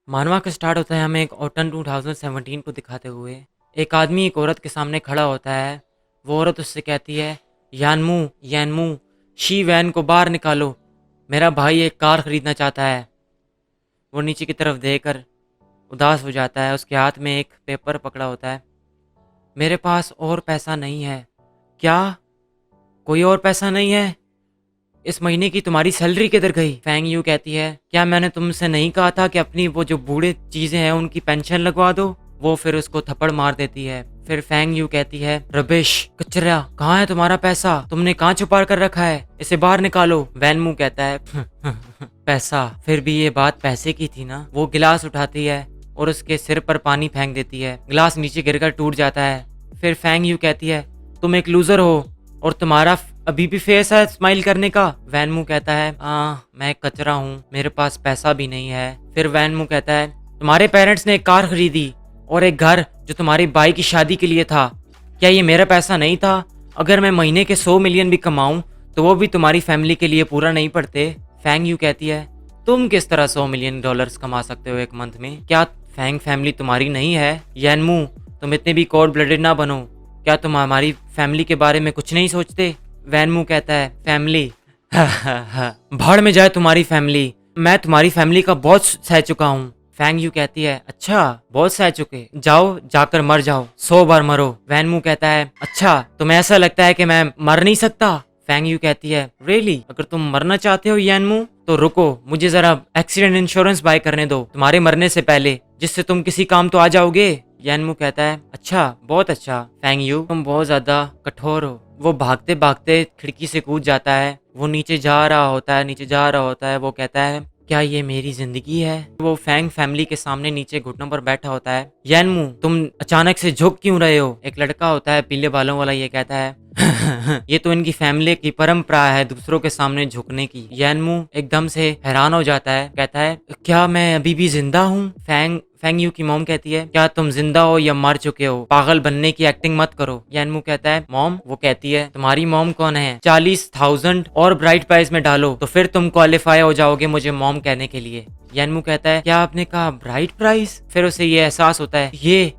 मानवा का स्टार्ट होता है हमें एक ऑटन 2017 को दिखाते हुए। एक आदमी एक औरत के सामने खड़ा होता है। वो औरत उससे कहती है, यानमू यानमू, शी वैन को बाहर निकालो, मेरा भाई एक कार खरीदना चाहता है। वो नीचे की तरफ देखकर उदास हो जाता है। उसके हाथ में एक पेपर पकड़ा होता है। मेरे पास और पैसा नहीं है। क्या कोई और पैसा नहीं है? इस महीने की तुम्हारी सैलरी किधर गई? फैंग यू कहती है, क्या मैंने तुमसे नहीं कहा था कि अपनी वो जो बूढ़े चीजें हैं उनकी पेंशन लगवा दो? वो फिर उसको थप्पड़ मार देती है। फिर फैंग यू कहती है, रबिश, कचरा, कहाँ है तुम्हारा पैसा? तुमने कहाँ छुपा कर रखा है? इसे बाहर निकालो। वैन मुंह कहता है, पैसा? फिर भी ये बात पैसे की थी ना। वो गिलास उठाती है और उसके सिर पर पानी फेंक देती है। गिलास नीचे गिरकर टूट जाता है। फिर फैंग यू कहती है, तुम एक लूजर हो और तुम्हारा अभी भी फेस है स्माइल करने का। वैनमू कहता है, मैं एक कचरा हूँ, मेरे पास पैसा भी नहीं है। फिर वैनमू कहता है, तुम्हारे पेरेंट्स ने एक कार खरीदी और एक घर जो तुम्हारी भाई की शादी के लिए था। क्या ये मेरा पैसा नहीं था? अगर मैं महीने के 100 मिलियन भी कमाऊं तो वो भी तुम्हारी फैमिली के लिए पूरा नहीं पड़ते। फैंग यू कहती है, तुम किस तरह 100 मिलियन डॉलर्स कमा सकते हो एक मंथ में? क्या फैंग फैमिली तुम्हारी नहीं है? यनमू, तुम इतने भी कोल्ड ब्लडेड ना बनो। क्या तुम हमारी फैमिली के बारे में कुछ नहीं सोचते? वैनमू कहता है, फैमिली? भाड़ में जाए तुम्हारी फैमिली, मैं तुम्हारी फैमिली का बहुत सह चुका हूँ। फैंग यू कहती है, अच्छा बहुत सह चुके, जाओ जाकर मर जाओ, 100 बार मरो। वैनमू कहता है, अच्छा तुम्हें ऐसा लगता है कि मैं मर नहीं सकता? फैंग यू कहती है, रियली? अगर तुम मरना चाहते हो यैनमू तो रुको, मुझे जरा एक्सीडेंट इंश्योरेंस बाय करने दो तुम्हारे मरने से पहले, जिससे तुम किसी काम तो आ जाओगे। यैनमू कहता है, अच्छा बहुत अच्छा। फैंग यू, तुम बहुत ज्यादा कठोर हो। वो भागते भागते खिड़की से कूद जाता है। वो नीचे जा रहा होता है, नीचे जा रहा होता है। वो कहता है, क्या ये मेरी जिंदगी है? वो फैंग फैमिली के सामने नीचे घुटनों पर बैठा होता है। यैनमू, तुम अचानक से झुक क्यों रहे हो? एक लड़का होता है पीले बालों वाला, ये कहता है, ये तो इनकी फैमिली की परंपरा है दूसरों के सामने झुकने की। यैनमू एकदम से हैरान हो जाता है, कहता है, क्या मैं अभी भी जिंदा हूँ? फैंग यू की मॉम कहती है, क्या तुम जिंदा हो या मर चुके हो? पागल बनने की एक्टिंग मत करो। यैनमू कहता है, मॉम? वो कहती है, तुम्हारी मॉम कौन है? 40,000 और ब्राइट प्राइस में डालो तो फिर तुम क्वालिफाई हो जाओगे मुझे मॉम कहने के लिए। यैनमू कहता है, क्या आपने कहा ब्राइट प्राइस? फिर उसे ये एहसास होता है,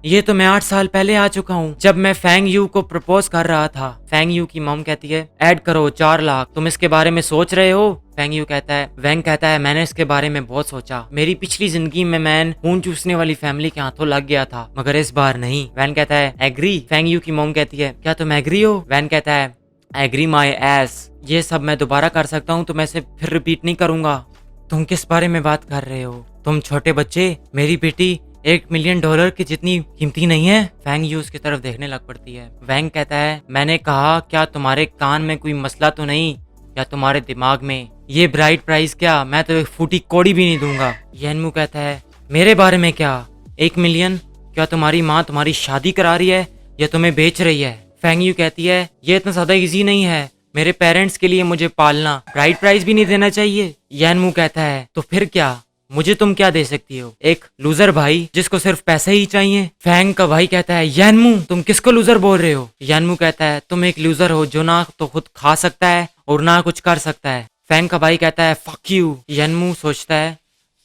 ये तो मैं 8 साल पहले आ चुका हूँ, जब मैं फैंग यू को प्रपोज कर रहा था। फैंग यू की मॉम कहती है, ऐड करो 4 लाख, तुम इसके बारे में सोच रहे हो? फैंग यू कहता है, वैंग कहता है, मैंने इसके बारे में बहुत सोचा। मेरी पिछली जिंदगी में मैं खून चूसने वाली फैमिली के हाथों लग गया था, मगर इस बार नहीं। वैन कहता है, एग्री? फैंग यू की मॉम कहती है, क्या तुम एग्री हो? वैन कहता है, एग्री माई एस। ये सब मैं दोबारा कर सकता हूँ तो मैं इसे फिर रिपीट नहीं करूंगा। तुम किस बारे में बात कर रहे हो? तुम छोटे बच्चे, मेरी बेटी $1 मिलियन की जितनी कीमती नहीं है। फैंग यू उसकी तरफ देखने लग पड़ती है। वैंग कहता है, मैंने कहा, क्या तुम्हारे कान में कोई मसला तो नहीं, या तुम्हारे दिमाग में? ये ब्राइट प्राइस क्या, मैं तो एक फूटी कौड़ी भी नहीं दूंगा। यैनमू कहता है, मेरे बारे में क्या? 1 मिलियन? क्या तुम्हारी माँ तुम्हारी शादी करा रही है या तुम्हें बेच रही है? फैंग यू कहती है, ये इतना ज्यादा इजी नहीं है, मेरे पेरेंट्स के लिए मुझे पालना ब्राइट प्राइस भी नहीं देना चाहिए। यैनमू कहता है, तो फिर क्या? मुझे तुम क्या दे सकती हो? एक लूजर भाई जिसको सिर्फ पैसे ही चाहिए। फैंग का भाई कहता है, यैनमू तुम किसको लूजर बोल रहे हो? यैनमू कहता है, तुम एक लूजर हो जो ना तो खुद खा सकता है और ना कुछ कर सकता है। फैंग का भाई कहता है, फक यू। यैनमू सोचता है,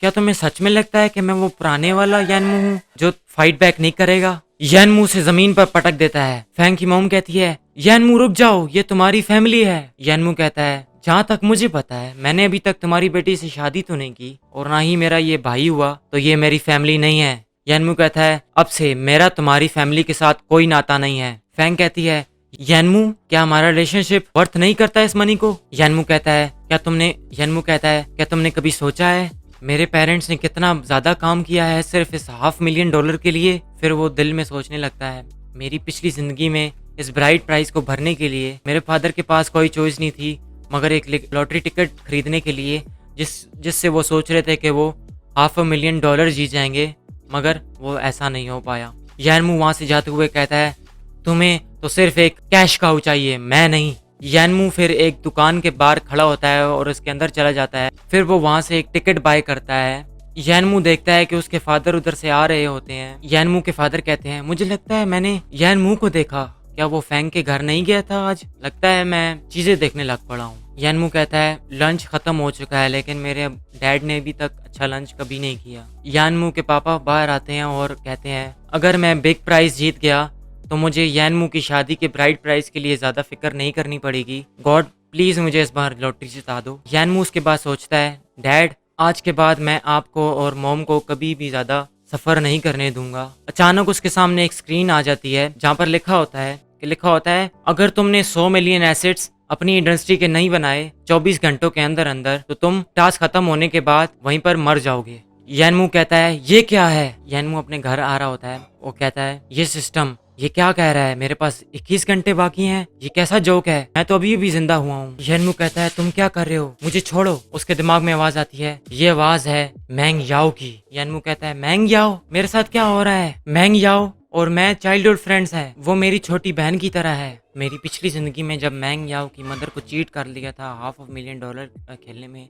क्या तुम्हें सच में लगता है कि मैं वो पुराने वाला यैनमू हूँ जो फाइट बैक नहीं करेगा? यैनमू से जमीन पर पटक देता है। फैंग की मॉम कहती है, यैनमू रुक जाओ, ये तुम्हारी फैमिली है। यैनमू कहता है, जहाँ तक मुझे पता है मैंने अभी तक तुम्हारी बेटी से शादी तो नहीं की और ना ही मेरा ये भाई हुआ, तो ये मेरी फैमिली नहीं है। यैनमू कहता है, अब से मेरा तुम्हारी फैमिली के साथ कोई नाता नहीं है। फैंग कहती है, यैनमू क्या हमारा रिलेशनशिप वर्थ नहीं करता इस मनी को? यैनमू कहता है, यैनमू कहता है, क्या तुमने कभी सोचा है मेरे पेरेंट्स ने कितना ज्यादा काम किया है सिर्फ इस $500,000 के लिए? फिर वो दिल में सोचने लगता है, मेरी पिछली जिंदगी में इस ब्राइट प्राइस को भरने के लिए मेरे फादर के पास कोई चॉइस नहीं थी मगर एक लॉटरी टिकट खरीदने के लिए, जिससे वो सोच रहे थे कि वो $500,000 जीत जाएंगे, मगर वो ऐसा नहीं हो पाया। यैनमू वहां से जाते हुए कहता है, तुम्हें तो सिर्फ एक कैश काऊ चाहिए, मैं नहीं। यैनमू फिर एक दुकान के बाहर खड़ा होता है और उसके अंदर चला जाता है। फिर वो वहां से एक टिकट बाय करता है। यैनमू देखता है कि उसके फादर उधर से आ रहे होते हैं। यैनमू के फादर कहते हैं, मुझे लगता है मैंने यैनमू को देखा। क्या वो फैंग के घर नहीं गया था आज? लगता है मैं चीजें देखने लग पड़ा हूँ। यानमू कहता है लंच खत्म हो चुका है, लेकिन मेरे डैड ने अभी तक अच्छा लंच कभी नहीं किया। यानमू के पापा बाहर आते हैं और कहते हैं अगर मैं बिग प्राइज जीत गया तो मुझे यानमू की शादी के ब्राइड प्राइज के लिए ज्यादा फिक्र नहीं करनी पड़ेगी। गॉड प्लीज मुझे इस बार लॉटरी जिता दो। यानमू उसके बाद सोचता है डैड आज के बाद मैं आपको और मॉम को कभी भी ज्यादा सफर नहीं करने दूंगा। अचानक उसके सामने एक स्क्रीन आ जाती है जहाँ पर लिखा होता है अगर तुमने 100 मिलियन एसेट्स अपनी इंडस्ट्री के नहीं बनाए 24 घंटों के अंदर अंदर तो तुम टास्क खत्म होने के बाद वहीं पर मर जाओगे। यानमू कहता है ये क्या है? यानमू अपने घर आ रहा होता है, वो कहता है ये सिस्टम ये क्या कह रहा है, मेरे पास 21 घंटे बाकी हैं, ये कैसा जोक है, मैं तो अभी भी जिंदा हुआ हूँ। यानमू कहता है तुम क्या कर रहे हो, मुझे छोड़ो। उसके दिमाग में आवाज आती है, ये आवाज है मैंग याओ की। यानमू कहता है मैंग याओ, मेरे साथ क्या हो रहा है? मैंग याओ और मैं चाइल्डहुड फ्रेंड्स है, वो मेरी छोटी बहन की तरह है। मेरी पिछली जिंदगी में जब मैंग याओ की मदर को चीट कर लिया था $500,000 खेलने में,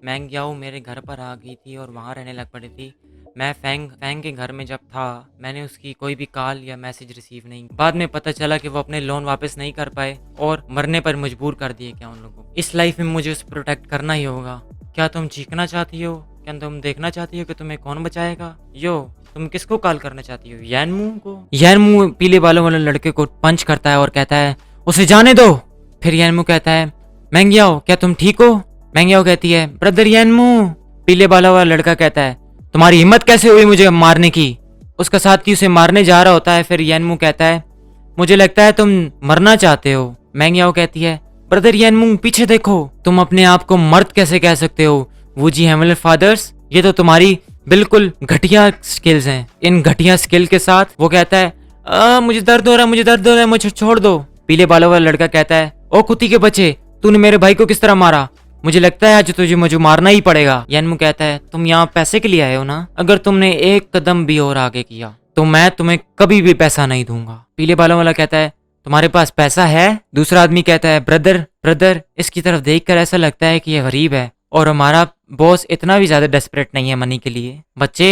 मैंग याओ मेरे घर पर आ गई थी और वहाँ रहने लग पड़ी थी। मैं फैंग के घर में जब था मैंने उसकी कोई भी कॉल या मैसेज रिसीव नहीं। बाद में पता चला कि वो अपने लोन वापस नहीं कर पाए और मरने पर मजबूर कर दिए क्या उन लोगों को। इस लाइफ में मुझे उसे प्रोटेक्ट करना ही होगा। क्या तुम चीखना चाहती हो? क्या तुम देखना चाहती हो कि तुम्हें कौन बचाएगा? यो तुम किसको कॉल करना चाहती हो? यानमू को। यानमू पीले बालों वाले लड़के को पंच करता है और कहता है उसे जाने दो। फिर यानमू कहता है मैंग याओ क्या तुम ठीक हो? मैंग याओ कहती है ब्रदर यानमू। पीले बालों वाला लड़का कहता है तुम्हारी हिम्मत कैसे हुई मुझे मारने की? उसका साथी उसे मारने जा रहा होता है। फिर यानमू कहता है मुझे लगता है तुम मरना चाहते हो। मैंग याओ कहती है ब्रदर यानमू पीछे देखो, तुम अपने आप को मर्द कैसे कह सकते हो? वो जी हेवनली फादर्स, ये तो तुम्हारी बिल्कुल घटिया स्किल्स हैं। इन घटिया स्किल के साथ वो कहता है मुझे दर्द हो रहा है, मुझे दर्द हो रहा है, मुझे छोड़ दो। पीले बालों वाला लड़का कहता है ओ कुत्ती के बच्चे, तूने मेरे भाई को किस तरह मारा? मुझे लगता है आज तुझे मुझे मारना ही पड़ेगा। यानमू कहता है तुम यहाँ पैसे के लिए आए हो ना? अगर तुमने एक कदम भी और आगे किया तो मैं तुम्हें कभी भी पैसा नहीं दूंगा। पीले बालों वाला कहता है तुम्हारे पास पैसा है? दूसरा आदमी कहता है ब्रदर इसकी तरफ देखकर ऐसा लगता है कि ये गरीब है और हमारा बॉस इतना भी ज्यादा डेस्परेट नहीं है मनी के लिए। बच्चे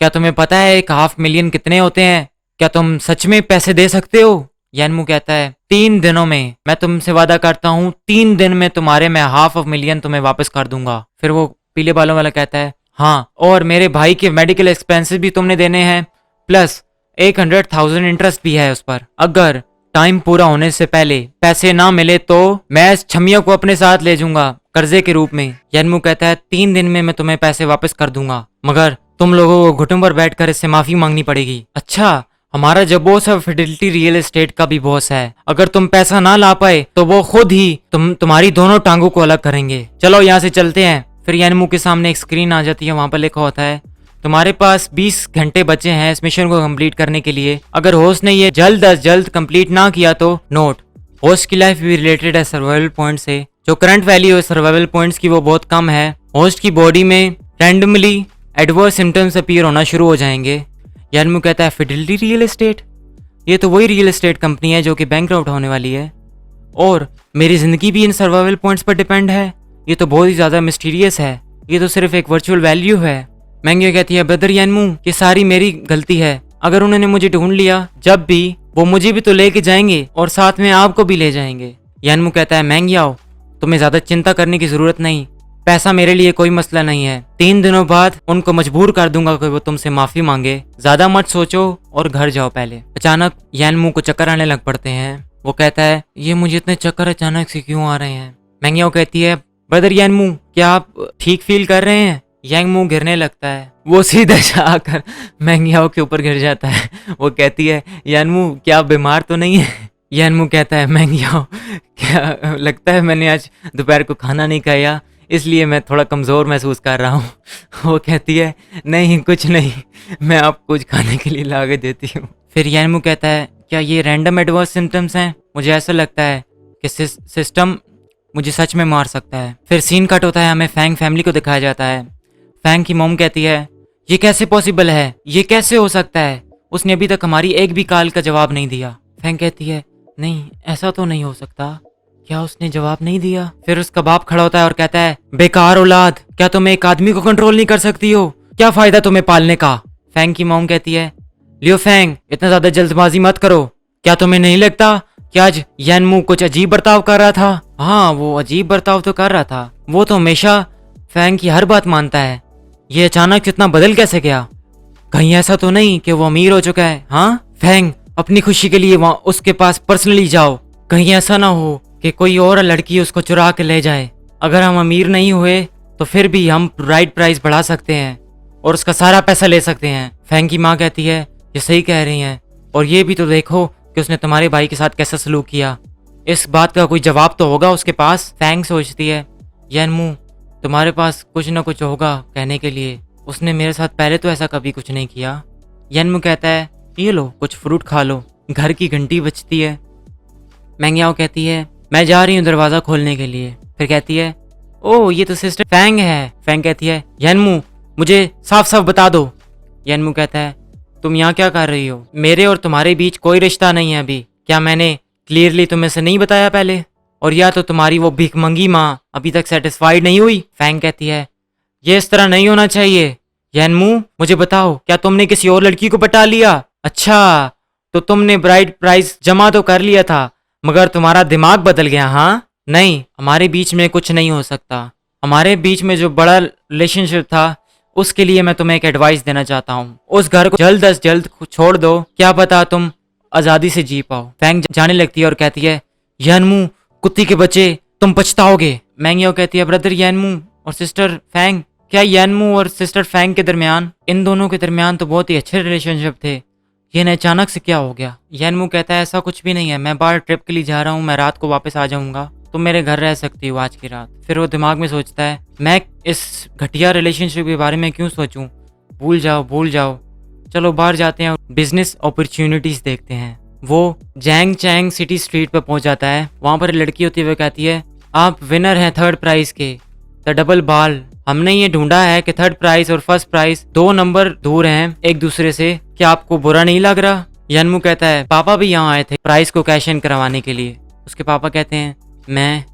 क्या तुम्हें पता है 500,000 कितने होते हैं? क्या तुम सच में पैसे दे सकते हो? यानमू कहता है 3 दिनों में, मैं तुमसे वादा करता हूँ 3 दिन में तुम्हारे मैं 500,000 तुम्हें वापस कर दूंगा। फिर वो पीले बालों वाला कहता है हाँ, और मेरे भाई के मेडिकल एक्सपेंसेस भी तुमने देने हैं, प्लस 100,000 इंटरेस्ट भी है उस पर। अगर टाइम पूरा होने से पहले पैसे ना मिले तो मैं इस छमिया को अपने साथ ले जाऊंगा कर्जे के रूप में। यानमू कहता है 3 दिन में मैं तुम्हें पैसे वापस कर दूंगा, मगर तुम लोगों को घुटनों पर बैठकर इससे माफी मांगनी पड़ेगी। अच्छा, हमारा जो बॉस है फिडेलिटी रियल एस्टेट का भी बॉस है, अगर तुम पैसा ना ला पाए तो वो खुद ही तुम्हारी दोनों टांगों को अलग करेंगे। चलो यहाँ से चलते हैं। फिर यानमू के सामने एक स्क्रीन आ जाती है, वहां पर लिखा होता है तुम्हारे पास 20 घंटे बचे हैं इस मिशन को कंप्लीट करने के लिए। अगर होस्ट ने ये जल्द अज जल्द कंप्लीट ना किया तो नोट, होस्ट की लाइफ भी रिलेटेड है सर्वाइवल पॉइंट से। जो करंट वैल्यू है सर्वाइवल पॉइंट्स की वो बहुत कम है। होस्ट की बॉडी में रैंडमली एडवर्स सिम्टम्स अपीयर होना शुरू हो जाएंगे। यानमू कहता है फिडेलिटी रियल एस्टेट, ये तो वही रियल एस्टेट कंपनी है जो कि बैंकरप्ट होने वाली है और मेरी जिंदगी भी इन सर्वाइवल पॉइंट्स पर डिपेंड है। ये तो बहुत ही ज्यादा मिस्टीरियस है, ये तो सिर्फ एक वर्चुअल वैल्यू है। मैंगी कहती है ब्रदर यानमू ये सारी मेरी गलती है, अगर उन्होंने मुझे ढूंढ लिया जब भी, वो मुझे भी तो लेके जाएंगे और साथ में आपको भी ले जाएंगे। यानमू कहता है मैंगी आओ, तुम्हें ज्यादा चिंता करने की जरूरत नहीं, पैसा मेरे लिए कोई मसला नहीं है। 3 दिनों बाद उनको मजबूर कर दूंगा कि वो तुमसे माफी मांगे, ज्यादा मत सोचो और घर जाओ पहले। अचानक यानमू को चक्कर आने लग पड़ते हैं। वो कहता है ये मुझे इतने चक्कर अचानक से क्यों आ रहे हैं? मैंगियाओ कहती है ब्रदर यानमू क्या आप ठीक फील कर रहे हैं? यानमू गिरने लगता है, वो सीधा जाकर मैंगियाओ के ऊपर गिर जाता है। वो कहती है यानमू क्या आप बीमार तो नहीं है? यानमू कहता है मैंगियाओ क्या लगता है मैंने आज दोपहर को खाना नहीं खाया इसलिए मैं थोड़ा कमज़ोर महसूस कर रहा हूँ। वो कहती है नहीं कुछ नहीं, मैं आपको कुछ खाने के लिए ला के देती हूँ। फिर यानमू कहता है क्या ये रैंडम एडवर्स सिम्टम्स हैं? मुझे ऐसा लगता है कि सिस्टम मुझे सच में मार सकता है। फिर सीन कट होता है, हमें फैंग फैमिली को दिखाया जाता है। फैंग की मॉम कहती है ये कैसे पॉसिबल है, ये कैसे हो सकता है, उसने अभी तक हमारी एक भी कॉल का जवाब नहीं दिया। फैंग कहती है नहीं ऐसा तो नहीं हो सकता, क्या उसने जवाब नहीं दिया? फिर उसका बाप खड़ा होता है और कहता है बेकार औलाद, क्या तुम एक आदमी को कंट्रोल नहीं कर सकती हो? क्या फायदा तुम्हें पालने का? फैंग की मॉम कहती है लियो फैंग इतना ज्यादा जल्दबाजी मत करो, क्या तुम्हें नहीं लगता कि आज यनमू कुछ अजीब बर्ताव कर रहा था? हाँ, वो अजीब बर्ताव तो कर रहा था। वो तो हमेशा फैंग की हर बात मानता है। ये अचानक इतना बदल कैसे गया? कहीं ऐसा तो नहीं कि वो अमीर हो चुका है? हाँ फैंग, अपनी खुशी के लिए वहाँ उसके पास पर्सनली जाओ। कहीं ऐसा ना हो कि कोई और लड़की उसको चुरा के ले जाए। अगर हम अमीर नहीं हुए तो फिर भी हम राइड प्राइस बढ़ा सकते हैं और उसका सारा पैसा ले सकते हैं। फैंग की माँ कहती है ये सही कह रही हैं, और ये भी तो देखो कि उसने तुम्हारे भाई के साथ कैसा सलूक किया। इस बात का कोई जवाब तो होगा उसके पास। फैंग सोचती है यनमू, तुम्हारे पास कुछ ना कुछ होगा कहने के लिए। उसने मेरे साथ पहले तो ऐसा कभी कुछ नहीं किया। यनमू कहता है ये लो कुछ फ्रूट खा लो। घर की घंटी बजती है। मैंग्याओ कहती है मैं जा रही हूँ दरवाजा खोलने के लिए। फिर कहती है ओह ये तो सिस्टर फैंग है। फैंग कहती है यनमू मुझे साफ साफ बता दो। यनमू कहता है तुम यहाँ क्या कर रही हो? मेरे और तुम्हारे बीच कोई रिश्ता नहीं है अभी। क्या मैंने क्लियरली तुम्हें से नहीं बताया पहले? और या तो तुम्हारी वो भिखमंगी माँ अभी तक सेटिस्फाइड नहीं हुई? फैंग कहती है ये इस तरह नहीं होना चाहिए। यनमू मुझे बताओ क्या तुमने किसी और लड़की को पटा लिया? अच्छा तो तुमने ब्राइड प्राइस जमा तो कर लिया था मगर तुम्हारा दिमाग बदल गया? हाँ नहीं, हमारे बीच में कुछ नहीं हो सकता। हमारे बीच में जो बड़ा रिलेशनशिप था उसके लिए मैं तुम्हें एक एडवाइस देना चाहता हूँ। उस घर को जल्द अज जल्द छोड़ दो, क्या पता तुम आजादी से जी पाओ। फैंग जाने लगती है और कहती है यनमू कुत्ती के बच्चे तुम पछताओगे। मैंग्याओ कहती है ब्रदर यनमू और सिस्टर फैंग, क्या यनमू और सिस्टर फैंग के दरमियान, इन दोनों के दरमियान तो बहुत ही अच्छे रिलेशनशिप थे, ये न अचानक से क्या हो गया? यनमू कहता है ऐसा कुछ भी नहीं है, मैं बाहर ट्रिप के लिए जा रहा हूँ, मैं रात को वापस आ जाऊंगा, तुम मेरे घर रह सकती हो आज की रात। फिर वो दिमाग में सोचता है मैं इस घटिया रिलेशनशिप के बारे में क्यों सोचूं, भूल जाओ भूल जाओ, चलो बाहर जाते हैं और बिजनेस अपॉर्चुनिटीज देखते हैं। वो जैंग चैंग सिटी स्ट्रीट पर पहुंच जाता है। वहां पर लड़की होती है, वो कहती है आप विनर हैं थर्ड प्राइज के, द डबल बाल। हमने ये ढूंढा है कि थर्ड प्राइज और फर्स्ट प्राइज 2 नंबर दूर हैं एक दूसरे से, क्या आपको बुरा नहीं लग रहा? यनमू कहता है पापा भी यहाँ आए थे प्राइज को कैश इन करवाने के लिए। उसके पापा कहते हैं मैं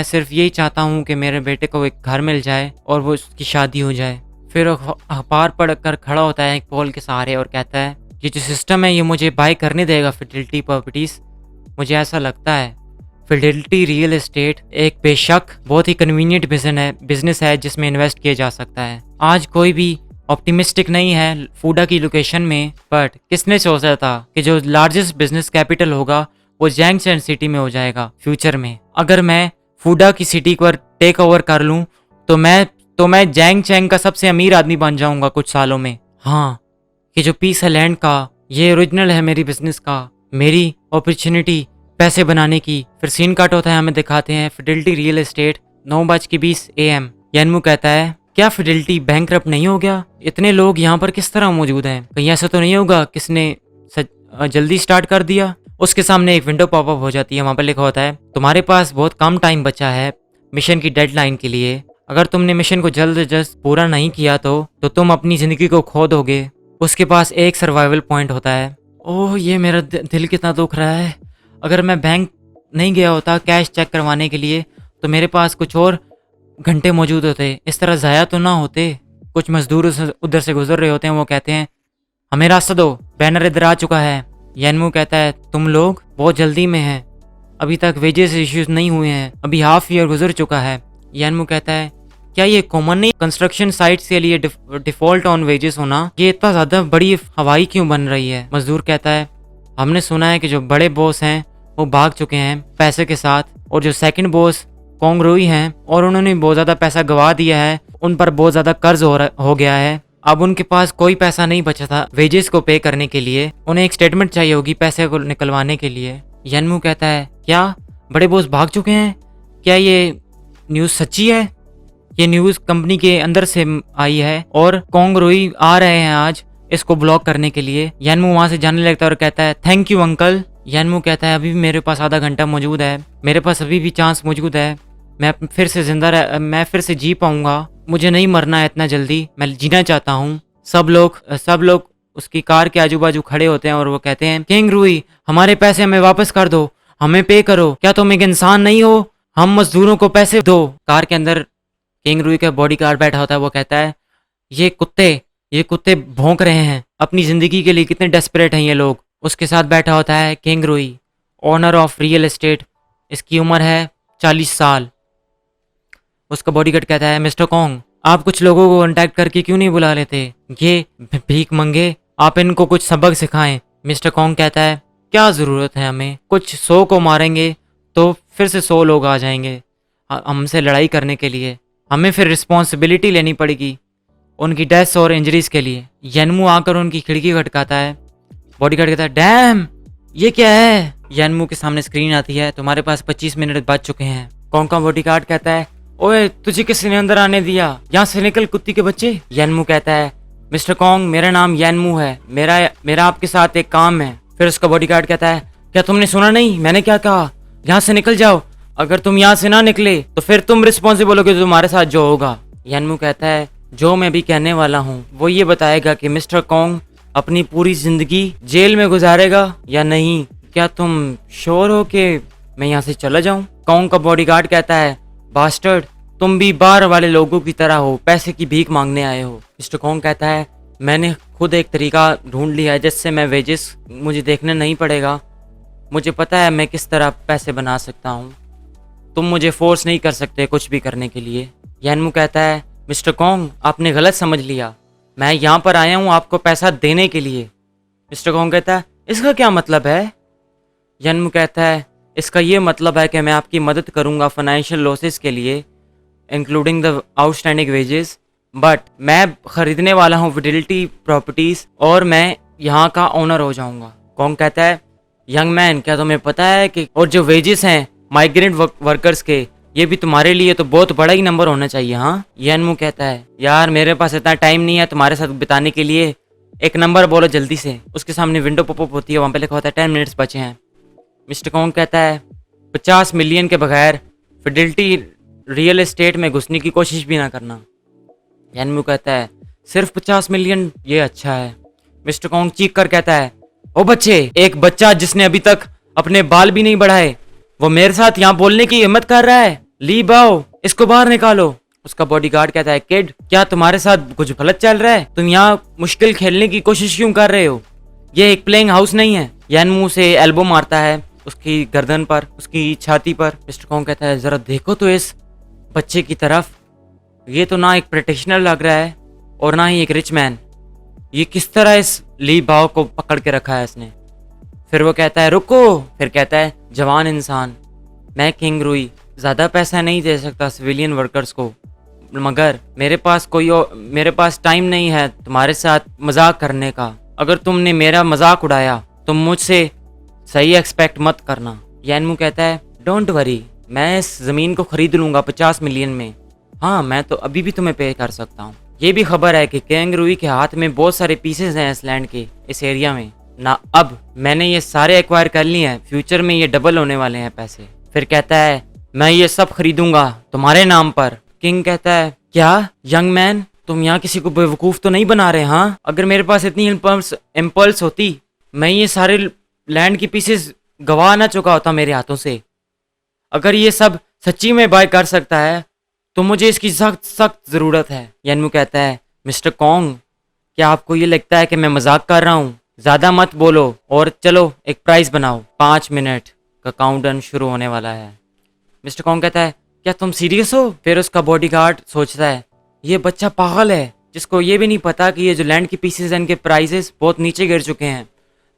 सिर्फ यही चाहता हूँ कि मेरे बेटे को एक घर मिल जाए और वो उसकी शादी हो जाए। फिर वो अखबार पढ़ कर खड़ा होता है एक पोल के सहारे और कहता है ये जो सिस्टम है ये मुझे बाय करने देगा फिडेलिटी प्रॉपर्टीज। मुझे ऐसा लगता है फिडेलिटी रियल एस्टेट एक बेशक बहुत ही कन्वीनियंट बिजनेस है जिसमें इन्वेस्ट किया जा सकता है। आज कोई भी ऑप्टिमिस्टिक नहीं है फूडा की लोकेशन में, बट किसने सोचा था कि जो लार्जेस्ट बिजनेस कैपिटल होगा वो जैंगचैन सिटी में हो जाएगा फ्यूचर में। अगर मैं फूडा की सिटी पर टेक ओवर कर लूं तो मैं जैंगचैंग का सबसे अमीर आदमी बन जाऊंगा कुछ सालों में। हाँ, ये जो पीस है लैंड का, ये ओरिजिनल है मेरी बिजनेस का, मेरी अपॉर्चुनिटी पैसे बनाने की। फिर सीन कट होता है, हमें दिखाते हैं फिडेलिटी रियल एस्टेट 9:20 AM। यनमू कहता है क्या फिडेलिटी बैंकरप्ट नहीं हो गया? इतने लोग यहाँ पर किस तरह मौजूद हैं? कहीं ऐसा तो नहीं होगा किसने जल्दी स्टार्ट कर दिया? उसके सामने एक विंडो पॉपअप हो जाती है, वहां पर लिखा होता है तुम्हारे पास बहुत कम टाइम बचा है मिशन की डेडलाइन के लिए। अगर तुमने मिशन को जल्द से जल्द पूरा नहीं किया तो तुम अपनी जिंदगी को खो दोगे। उसके पास एक सर्वाइवल पॉइंट होता है। ओह ये मेरा दिल कितना दुख रहा है। अगर मैं बैंक नहीं गया होता कैश चेक करवाने के लिए तो मेरे पास कुछ और घंटे मौजूद होते, इस तरह ज़ाया तो ना होते। कुछ मजदूर उधर से गुजर रहे होते हैं, वो कहते हैं हमें रास्ता दो, बैनर इधर आ चुका है। यनमू कहता है तुम लोग बहुत जल्दी में हैं, अभी तक वेजेस इश्यूज नहीं हुए हैं, अभी हाफ ईयर गुजर चुका है। यनमू कहता है क्या ये कॉमन नहीं कंस्ट्रक्शन साइट्स के लिए डिफॉल्ट ऑन वेजेस होना, ये इतना ज़्यादा बड़ी हवाई क्यों बन रही है? मजदूर कहता है हमने सुना है कि जो बड़े बॉस हैं वो भाग चुके हैं पैसे के साथ, और जो सेकंड बॉस कोंगरोई हैं और उन्होंने बहुत ज़्यादा पैसा गवा दिया है, उन पर बहुत ज़्यादा कर्ज हो गया है। अब उनके पास कोई पैसा नहीं बचा था वेजेस को पे करने के लिए, उन्हें एक स्टेटमेंट चाहिए होगी पैसे को निकलवाने के लिए। यनमू कहता है क्या बड़े बॉस भाग चुके हैं? क्या ये न्यूज़ सच्ची है? ये न्यूज़ कंपनी के अंदर से आई है और कोंगरोई आ रहे हैं आज इसको ब्लॉक करने के लिए। यनमू वहां से जाने लगता है और कहता है थैंक यू अंकल। यनमू कहता है अभी भी मेरे पास आधा घंटा मौजूद है, मेरे पास अभी भी चांस मौजूद है, मैं फिर से जी पाऊंगा, मुझे नहीं मरना है इतना जल्दी, मैं जीना चाहता हूँ। सब लोग उसकी कार के आजू बाजू खड़े होते हैं और वो कहते हैं किंग रूई हमारे पैसे हमें वापस कर दो, हमें पे करो, क्या तुम एक इंसान नहीं हो? हम मजदूरों को पैसे दो। कार के अंदर किंग रूई का बॉडी गार्ड बैठा होता है, वो कहता है ये कुत्ते भौंक रहे हैं, अपनी जिंदगी के लिए कितने डेस्परेट हैं ये लोग, उसके साथ बैठा होता है किंग रुई, ओनर ऑफ रियल एस्टेट। इसकी उम्र है 40 साल। उसका बॉडीगार्ड कहता है, मिस्टर कॉन्ग, आप कुछ लोगों को कांटेक्ट करके क्यों नहीं बुला लेते? ये भीख मंगे, आप इनको कुछ सबक सिखाएं। मिस्टर कॉन्ग कहता है, क्या ज़रूरत है हमें? कुछ 100 को मारेंगे तो फिर से 100 लोग आ जाएंगे हमसे लड़ाई करने के लिए। हमें फिर रिस्पॉन्सिबिलिटी लेनी पड़ेगी उनकी डेथ्स और इंजरीज के लिए। यनमू आकर उनकी खिड़की खटकाता है। बॉडीगार्ड कहता है, डैम, ये क्या है? यनमू के सामने स्क्रीन आती है, तुम्हारे पास 25 मिनट बच चुके हैं। कॉन्ग का बॉडीगार्ड कहता है, ओए तुझे किसने अंदर आने दिया? यहाँ से निकल कुत्ती के बच्चे। यनमू कहता है, मिस्टर कॉन्ग, मेरा नाम यनमू है, मेरा आपके साथ एक काम है। फिर उसका बॉडीगार्ड कहता है, क्या तुमने सुना नहीं? मैंने क्या कहा? यहाँ से निकल जाओ। अगर तुम यहाँ से ना निकले तो फिर तुम रिस्पॉन्सिबल होगे तुम्हारे साथ जो होगा। यनमू कहता है, जो मैं भी कहने वाला हूँ वो ये बताएगा कि मिस्टर कॉन्ग अपनी पूरी जिंदगी जेल में गुजारेगा या नहीं। क्या तुम श्योर हो कि मैं यहाँ से चला जाऊँ? कॉन्ग का बॉडीगार्ड कहता है, बास्टर्ड, तुम भी बाहर वाले लोगों की तरह हो, पैसे की भीख मांगने आए हो। मिस्टर कॉन्ग कहता है, मैंने खुद एक तरीका ढूंढ लिया है जिससे मैं वेजेस मुझे देखने नहीं पड़ेगा। मुझे पता है मैं किस तरह पैसे बना सकता हूँ। तुम मुझे फोर्स नहीं कर सकते कुछ भी करने के लिए। यनमू कहता है, मिस्टर कॉन्ग, आपने गलत समझ लिया। मैं यहाँ पर आया हूँ आपको पैसा देने के लिए। मिस्टर कॉन्ग कहता है, इसका क्या मतलब है? यनमू कहता है, इसका ये मतलब है कि मैं आपकी मदद करूँगा फाइनेंशियल लॉसेस के लिए, including the outstanding wages, but मैं खरीदने वाला हूँ फिडेलिटी प्रॉपर्टीज और मैं यहाँ का ओनर हो जाऊँगा। कॉन्ग कहता है, यंग मैन, क्या तुम्हें पता है कि और जो वेजेस हैं माइग्रेंट वर्कर्स के, ये भी तुम्हारे लिए तो बहुत बड़ा ही नंबर होना चाहिए। हाँ? यनमू कहता है, यार मेरे पास इतना टाइम नहीं है तुम्हारे साथ बिताने के लिए, एक नंबर बोलो जल्दी से। उसके सामने विंडो पॉपअप होती है, वहाँ पे लिखा होता है 10 मिनट्स बचे हैं। मिस्टर कॉन्ग कहता है, 50 मिलियन के बगैर फिडेलिटी रियल एस्टेट में घुसने की कोशिश भी ना करना। यनमू कहता है, सिर्फ 50 मिलियन, ये अच्छा है। मिस्टर कॉन्ग चीख कर कहता है, ओ बच्चे, एक बच्चा जिसने अभी तक अपने बाल भी नहीं बढ़ाए वो मेरे साथ यहाँ बोलने की हिम्मत कर रहा है। ली बाओ, इसको बाहर निकालो। उसका बॉडीगार्ड कहता है, किड, क्या तुम्हारे साथ कुछ गलत चल रहा है? तुम यहाँ मुश्किल खेलने की कोशिश क्यों कर रहे हो? ये एक प्लेइंग हाउस नहीं है। यनमू से एल्बो मारता है उसकी गर्दन पर, उसकी छाती पर। मिस्टर कॉन्ग कहता है, जरा देखो तो इस बच्चे की तरफ, ये तो ना एक प्रैक्टिशनर लग रहा है और ना ही एक रिच मैन। ये किस तरह इस ली बाओ को पकड़ के रखा है इसने? फिर वो कहता है, रुको। फिर कहता है, जवान इंसान, मैं किंग रुई ज़्यादा पैसा नहीं दे सकता सिविलियन वर्कर्स को, मगर मेरे पास टाइम नहीं है तुम्हारे साथ मजाक करने का। अगर तुमने मेरा मजाक उड़ाया तो मुझसे सही एक्सपेक्ट मत करना। यनमू कहता है, डोंट वरी, मैं इस ज़मीन को खरीद लूँगा 50 मिलियन में। हाँ, मैं तो अभी भी तुम्हें पे कर सकता हूँ। ये भी खबर है कि किंग रुई के हाथ में बहुत सारे पीसेस हैं इस लैंड के, इस एरिया में ना। अब मैंने ये सारे एक्वायर कर लिए हैं, फ्यूचर में ये डबल होने वाले हैं पैसे। फिर कहता है, मैं ये सब खरीदूंगा तुम्हारे नाम पर। किंग कहता है, क्या यंग मैन, तुम यहाँ किसी को बेवकूफ़ तो नहीं बना रहे? हाँ, अगर मेरे पास इतनी इम्पल्स होती, मैं ये सारे लैंड की पीसेस गवा ना चुका होता मेरे हाथों से। अगर ये सब सच्ची में बाय कर सकता है तो मुझे इसकी सख्त सख्त ज़रूरत है। यनमू कहता है, मिस्टर कॉन्ग, क्या आपको ये लगता है कि मैं मजाक कर रहा हूँ? ज़्यादा मत बोलो और चलो एक प्राइस बनाओ। 5 मिनट का काउंटडाउन शुरू होने वाला है। मिस्टर कॉन्ग कहता है, क्या तुम सीरियस हो? फिर उसका बॉडीगार्ड सोचता है, ये बच्चा पागल है जिसको ये भी नहीं पता कि ये जो लैंड की पीसेस हैं इनके प्राइसेस बहुत नीचे गिर चुके हैं,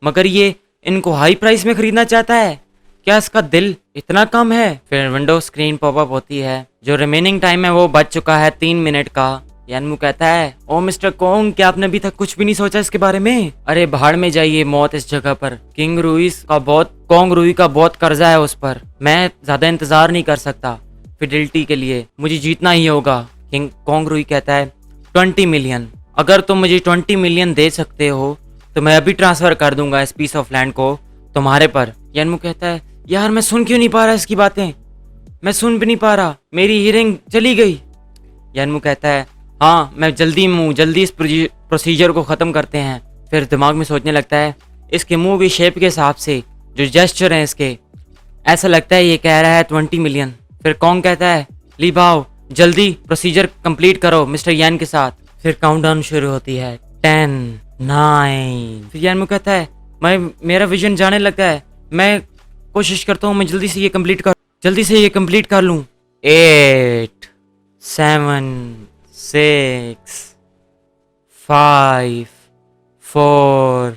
मगर ये इनको हाई प्राइस में खरीदना चाहता है। क्या इसका दिल इतना कम है? फिर विंडो स्क्रीन पॉपअप होती है। जो रिमेनिंग टाइम है वो बच चुका है 3 मिनट का। यनमू कहता है, ओ मिस्टर कॉन्ग, क्या आपने अभी तक कुछ भी नहीं सोचा इसके बारे में? अरे भाड़ में जाइए मौत इस जगह पर। कॉन्ग रुई का बहुत कर्जा है उस पर। मैं ज्यादा इंतजार नहीं कर सकता फिडेलिटी के लिए, मुझे जीतना ही होगा। कॉन्ग रुई कहता है, 20 मिलियन। अगर तुम मुझे 20 मिलियन दे सकते हो तो मैं अभी ट्रांसफर कर दूंगा इस पीस ऑफ लैंड को तुम्हारे पर। यनमू कहता है, यार मैं सुन क्यों नहीं पा रहा इसकी बातें? मैं सुन भी नहीं पा रहा, मेरी हियरिंग चली गई। यनमू कहता है, हाँ मैं जल्दी इस प्रोसीजर को ख़त्म करते हैं। फिर दिमाग में सोचने लगता है, इसके मुंह की शेप के हिसाब से जो जेस्चर हैं इसके, ऐसा लगता है ये कह रहा है 20 मिलियन। फिर कॉन्ग कहता है, ली भाओ जल्दी प्रोसीजर कंप्लीट करो मिस्टर यन के साथ। फिर काउंटडाउन शुरू होती है, 10, 9। फिर यनमू कहता है, मेरा विजन जाने लगा है। मैं कोशिश करता हूँ मैं जल्दी से ये कंप्लीट कर लूँ। 8 7 6 5 4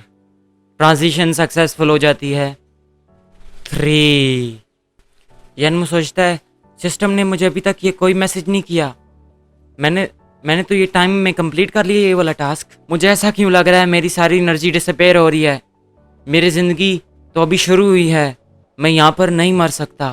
ट्रांजिशन सक्सेसफुल हो जाती है। 3 यन्मू सोचता है सिस्टम ने मुझे अभी तक ये कोई मैसेज नहीं किया। मैंने तो ये टाइम में कंप्लीट कर लिया ये वाला टास्क। मुझे ऐसा क्यों लग रहा है मेरी सारी एनर्जी डिसअपेयर हो रही है। मेरी ज़िंदगी तो अभी शुरू हुई है, मैं यहाँ पर नहीं मर सकता।